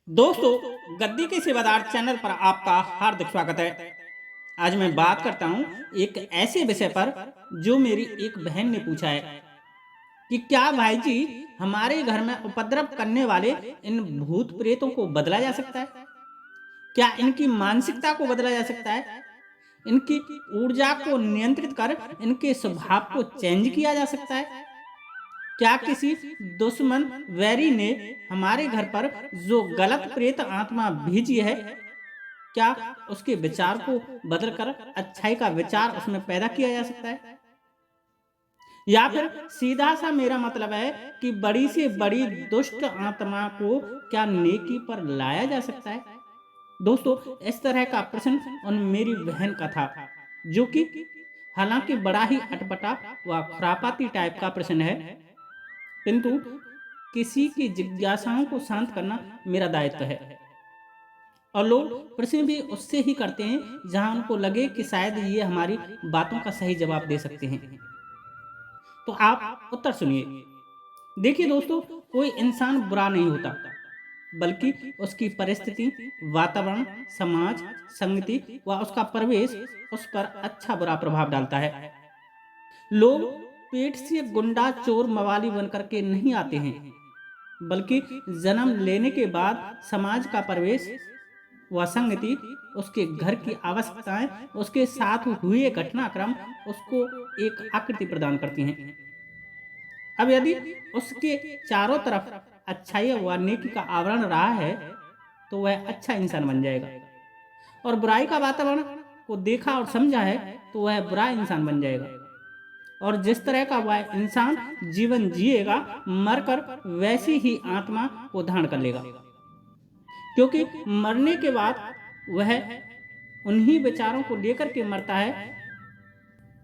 दोस्तों, गद्दी के सेवादार चैनल पर आपका हार्दिक स्वागत है। आज मैं बात करता हूँ एक ऐसे विषय पर जो मेरी एक बहन ने पूछा है कि क्या भाई जी, हमारे घर में उपद्रव करने वाले इन भूत प्रेतों को बदला जा सकता है? क्या इनकी मानसिकता को बदला जा सकता है? इनकी ऊर्जा को नियंत्रित कर इनके स्वभाव को चेंज किया जा सकता है? क्या किसी दुश्मन वैरी ने हमारे घर पर जो गलत प्रेत आत्मा भेजी है, क्या उसके विचार को बदलकर अच्छाई का विचार उसमें पैदा किया जा सकता है? या फिर सीधा सा मेरा मतलब है कि बड़ी से बड़ी दुष्ट आत्मा को क्या नेकी पर लाया जा सकता है? दोस्तों, इस तरह का प्रश्न उन मेरी बहन का था, जो कि हालांकि बड़ा ही अटपटा व खुरापाती टाइप का प्रश्न है, किंतु किसी की जिज्ञासाओं को शांत करना मेरा दायित्व है। और लोग प्रश्न भी उससे ही करते हैं जहां उनको लगे कि शायद ये हमारी बातों का सही जवाब दे सकते हैं। तो आप उत्तर सुनिए। देखिए दोस्तों, कोई इंसान बुरा नहीं होता, बल्कि उसकी परिस्थिति, वातावरण, समाज, संगति व उसका परिवेश उस पर अच्छा बुरा प्रभाव डालता है। लोग पेट से गुंडा, चोर, मवाली बनकर के नहीं आते हैं, बल्कि जन्म लेने के बाद समाज का परिवेश व संगति, उसके घर की आवश्यकताएं, उसके साथ हुए घटनाक्रम उसको एक आकृति प्रदान करती हैं। अब यदि उसके चारों तरफ अच्छाई व नेकी का आवरण रहा है, तो वह अच्छा इंसान बन जाएगा। और बुराई का वातावरण को देखा और समझा है, तो वह बुरा इंसान बन जाएगा। और जिस तरह का वह इंसान जीवन जिएगा, मरकर वैसी ही आत्मा को धारण कर लेगा, क्योंकि मरने के बाद वह उन्हीं विचारों को लेकर के मरता है,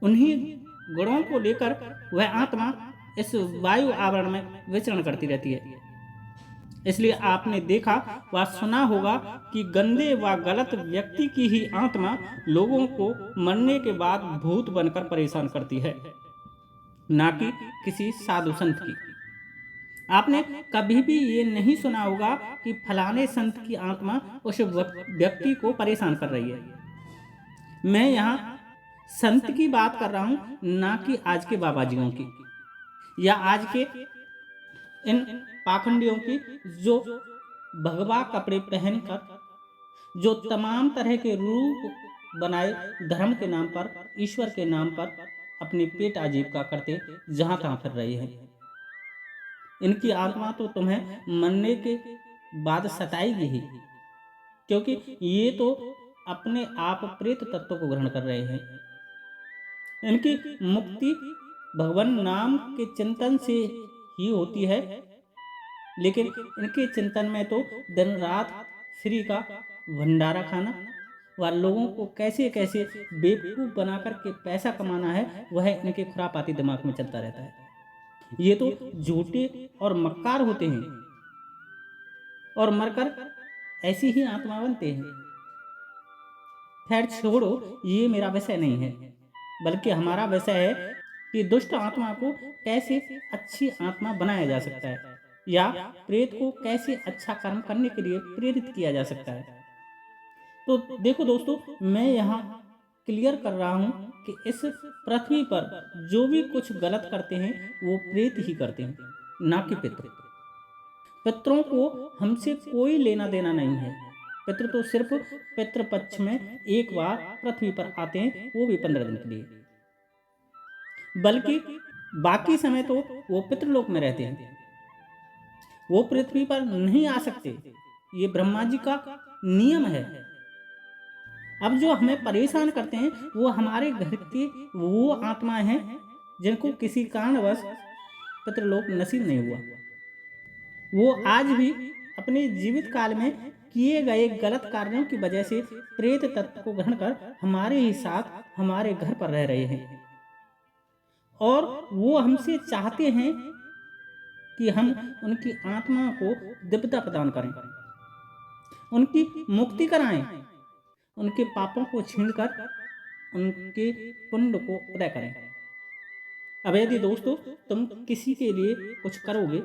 उन्हीं गुणों को लेकर वह आत्मा इस वायु आवरण में विचरण करती रहती है। इसलिए आपने देखा व सुना होगा कि गंदे व गलत व्यक्ति की ही आत्मा लोगों को मरने के बाद भूत बनकर परेशान करती है, ना कि किसी साधु संत की। आपने कभी भी ये नहीं सुना होगा कि फलाने संत की आत्मा उस व्यक्ति को परेशान कर रही है। मैं यहाँ संत की बात कर रहा हूँ, ना कि आज के बाबाजियों की या आज के इन पाखंडियों की, जो भगवा कपड़े पहनकर, जो तमाम तरह के रूप बनाए धर्म के नाम पर, ईश्वर के नाम पर अपनी पेट आजीविका करते जहां तहां फिर रहे हैं। इनकी आत्मा तो तुम्हें मरने के बाद सताएगी ही, क्योंकि ये तो अपने आप प्रेत तत्व को ग्रहण कर रहे हैं। इनकी मुक्ति भगवान नाम के चिंतन से ही होती है, लेकिन इनके चिंतन में तो दिन रात फ्री का भंडारा खाना व लोगों को कैसे कैसे बेवकूफ़ बना करके पैसा कमाना है, वह इनके खुरापाती दिमाग में चलता रहता है। ये तो झूठे और मक्कार होते हैं और मरकर ऐसी ही आत्मा बनते हैं। खैर छोड़ो, ये मेरा विषय नहीं है, बल्कि हमारा विषय है कि दुष्ट आत्मा को कैसे अच्छी आत्मा बनाया जा सकता है, या प्रेत को कैसे अच्छा कर्म करने के लिए प्रेरित किया जा सकता है। तो देखो दोस्तों, मैं यहाँ क्लियर कर रहा हूँ कि इस पृथ्वी पर जो भी कुछ गलत करते हैं, वो प्रेत ही करते हैं, ना कि पितृ। पितरों को हमसे कोई लेना देना नहीं है। पितृ तो सिर्फ पितृपक्ष में एक बार पृथ्वी पर आते हैं, वो भी 15 दिन के लिए, बल्कि बाकी समय तो वो पितृलोक में रहते हैं। वो पृथ्वी पर नहीं आ सकते, ये ब्रह्मा जी का नियम है। अब जो हमें परेशान करते हैं, वो हमारे घर के वो आत्माएं हैं जिनको किसी कारणवश पितृलोक नसीब नहीं हुआ। वो आज भी अपने जीवित काल में किए गए गलत कार्यों की वजह से प्रेत तत्व को ग्रहण कर हमारे ही साथ हमारे घर पर रह रहे हैं, और वो हमसे चाहते हैं कि हम उनकी आत्मा को दिव्यता प्रदान करें, उनकी मुक्ति कराएं, उनके पापों को छीनकर उनके पुण्य को उदय करें। अब यदि दोस्तों तुम किसी के लिए कुछ करोगे,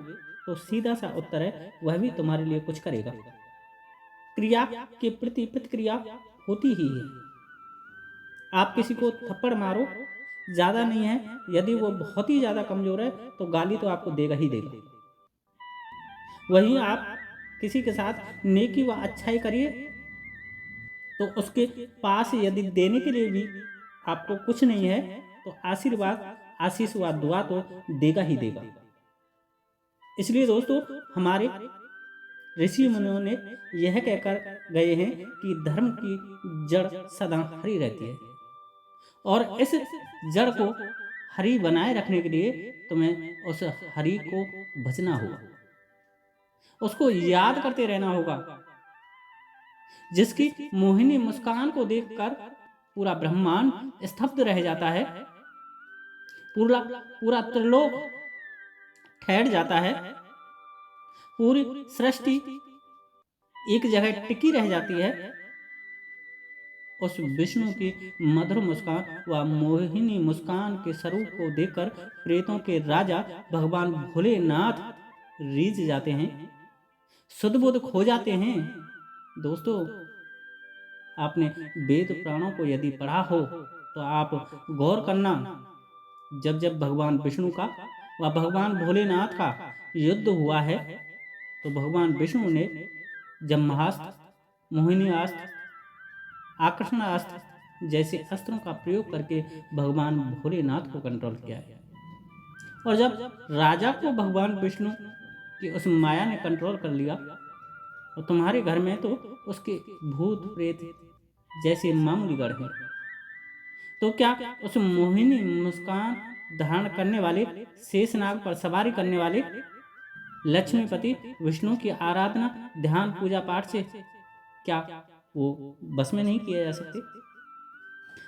तो सीधा सा उत्तर है, वह भी तुम्हारे लिए कुछ करेगा। क्रिया के प्रति प्रतिक्रिया होती ही है। आप किसी को थप्पड़ मारो, ज़्यादा नहीं है, यदि वो बहुत ही ज़्यादा कमज़ोर है तो गाली तो आपको देगा ही देगा। वहीं आप किसी के साथ नेकी व अच्छाई करिए तो उसके पास यदि देने के लिए भी आपको कुछ नहीं है तो आशीर्वाद, आशीष व दुआ तो देगा ही देगा। इसलिए दोस्तों, हमारे ऋषि मुनियों ने यह कहकर गए हैं कि धर्म की जड़ सदा हरी रहती है, और इस जड़ को हरी बनाए रखने के लिए तुम्हें उस हरी को भजना होगा, उसको याद करते रहना होगा, जिसकी मोहिनी मुस्कान को देखकर पूरा ब्रह्मांड स्तब्ध रह जाता है, पूरा पूरा त्रिलोक ठहर जाता है, पूरी सृष्टि एक जगह टिकी रह जाती है। उस विष्णु की मधुर मुस्कान व मोहिनी मुस्कान के स्वरूप को देखकर प्रेतों के राजा भगवान भोलेनाथ रीझ जाते हैं, सुध बुध खो जाते हैं। दोस्तों, आपने वेद पुराणों को यदि पढ़ा हो तो आप गौर करना, जब जब भगवान विष्णु का व भगवान भोलेनाथ का युद्ध हुआ है तो भगवान विष्णु ने ब्रह्मास्त्र, मोहिनी अस्त्र, आकर्षण अस्त्र जैसे अस्त्रों का प्रयोग करके भगवान भोलेनाथ को कंट्रोल किया है। और जब राजा को भगवान विष्णु की उस माया ने कंट्रोल कर लिया और तुम्हारे घर में तो उसके भूत प्रेत जैसे मामूली गढ़ हैं, तो क्या उस मोहिनी मुस्कान धारण करने वाले, शेषनाग पर सवारी करने वाले लक्ष्मीपति विष्णु की आराधना, ध्यान, पूजा पाठ से क्या वो बस में नहीं किया जा सकते?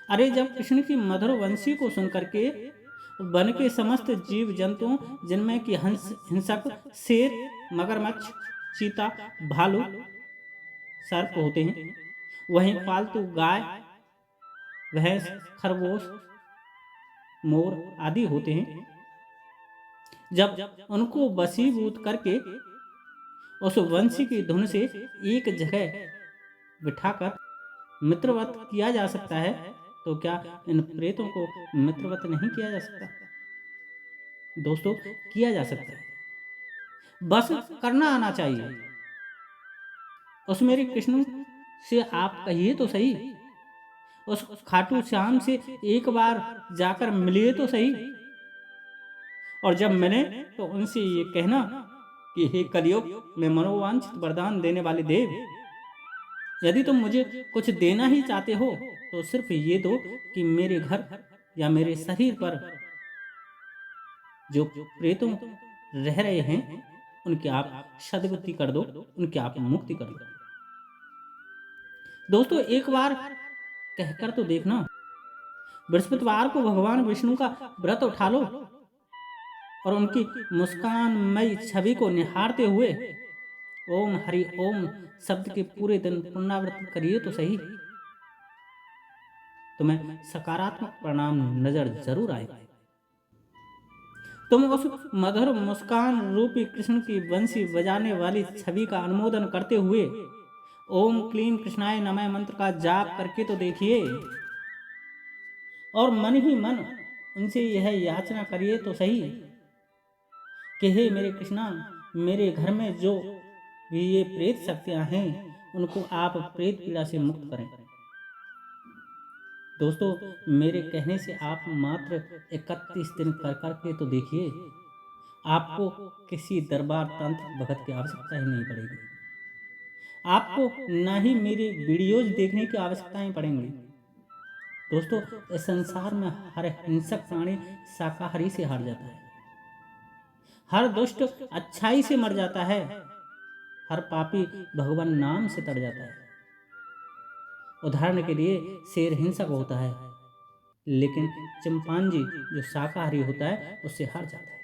अरे, जब कृष्ण की मधुर वंशी को सुन करके वन के समस्त जीव जंतुओं, जिनमें कि हिंसक शेर, मगरमच्छ, चीता, भालू, सर्प होते हैं, वहीं पालतू गाय, भैंस, खरगोश, मोर आदि होते हैं, जब उनको वशीभूत करके उस वंशी की धुन से एक जगह बिठाकर मित्रवत किया जा सकता है, तो क्या इन प्रेतों को मित्रवत नहीं किया जा सकता? दोस्तों, किया जा सकता है, बस करना आना चाहिए। उस मेरे कृष्ण से आप कहिए तो सही, उस खाटू श्याम से एक बार जाकर मिलिए तो सही, और जब मिले तो उनसे ये कहना कि हे कलयुग में मनोवांछित वरदान देने वाले देव, यदि तुम मुझे कुछ देना ही चाहते हो तो सिर्फ ये दो कि मेरे घर या मेरे शरीर पर जो प्रेतों रह रहे हैं उनकी आप सद्गति कर दो, उनकी आप मुक्ति कर दो। दोस्तों, एक बार कहकर तो देखना, बृहस्पतिवार को भगवान विष्णु का व्रत उठा लो और उनकी मुस्कानमयी छवि को निहारते हुए ओम हरि ओम शब्द के पूरे दिन पुनरावृत्ति करिए तो सही, तुम्हें सकारात्मक परिणाम नजर जरूर आएगा। तुम उस मधुर मुस्कान रूपी कृष्ण की बंसी बजाने वाली छवि का अनुमोदन करते हुए ओम क्लीम कृष्णाय नमः मंत्र का जाप करके तो देखिए, और मन ही मन उनसे यह याचना करिए तो सही कि हे मेरे कृष्णा, मेरे घर में जो भी ये प्रेत शक्तियां हैं उनको आप प्रेत पीड़ा से मुक्त करें। दोस्तों, मेरे कहने से आप मात्र 31 दिन कर करके तो देखिए, आपको किसी दरबार तंत्र भगत की आवश्यकता ही नहीं पड़ेगी, आपको ना ही मेरी वीडियोज देखने की आवश्यकताएं पड़ेंगी। दोस्तों, इस संसार में हर हिंसक प्राणी शाकाहारी से हार जाता है, हर दुष्ट अच्छाई से मर जाता है, हर पापी भगवान नाम से तर जाता है। उदाहरण के लिए, शेर हिंसक होता है लेकिन चिंपांजी जो शाकाहारी होता है उससे हार जाता है।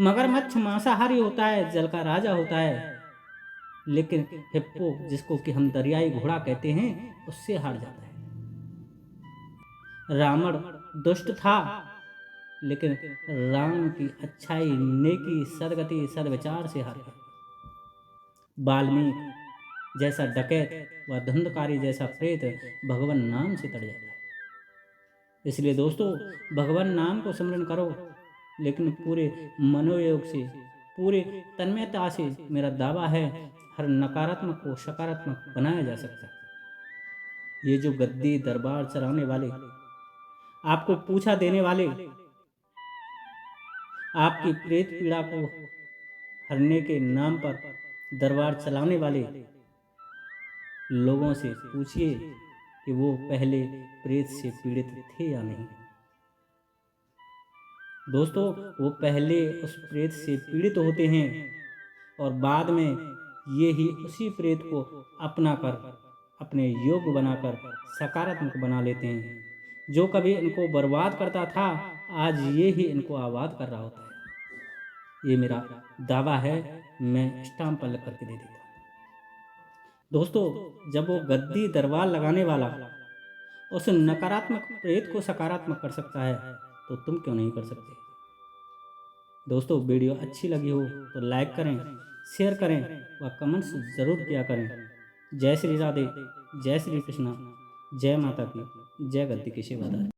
मगरमच्छ मांसाहारी होता है, जल का राजा होता है, लेकिन हिप्पो जिसको कि हम दरियाई घोड़ा कहते हैं उससे हार जाता है। रावण दुष्ट था लेकिन राम की अच्छाई, नेकी, सदगति, सदविचार से हार गया। वाल्मीकि जैसा डकैत व धुंधकारी जैसा प्रेत भगवान नाम से तर जाता है। इसलिए दोस्तों, भगवान नाम को स्मरण करो, लेकिन पूरे मनोयोग से, पूरे तन्मयता से। मेरा दावा है, हर नकारात्मक को सकारात्मक बनाया जा सकता है। ये जो गद्दी दरबार चलाने वाले, आपको पूछा देने वाले, आपकी प्रेत पीड़ा को हरने के नाम पर दरबार चलाने वाले लोगों से पूछिए कि वो पहले प्रेत से पीड़ित थे या नहीं। दोस्तों, वो पहले उस प्रेत से पीड़ित होते हैं और बाद में ये ही उसी प्रेत को अपना कर, अपने योग्य बनाकर सकारात्मक बना लेते हैं। जो कभी इनको बर्बाद करता था, आज ये ही इनको आबाद कर रहा होता है। ये मेरा दावा है, मैं स्टाम्प पर लिख करके दे देता हूँ। दोस्तों, जब वो गद्दी दरबार लगाने वाला उस नकारात्मक प्रेत को सकारात्मक कर सकता है, तो तुम क्यों नहीं कर सकते। दोस्तों, वीडियो अच्छी लगी हो तो लाइक करें, शेयर करें व कमेंट्स ज़रूर किया करें। जय श्री राधे, जय श्री कृष्णा, जय माता की, जय गद्दी की सेवादार।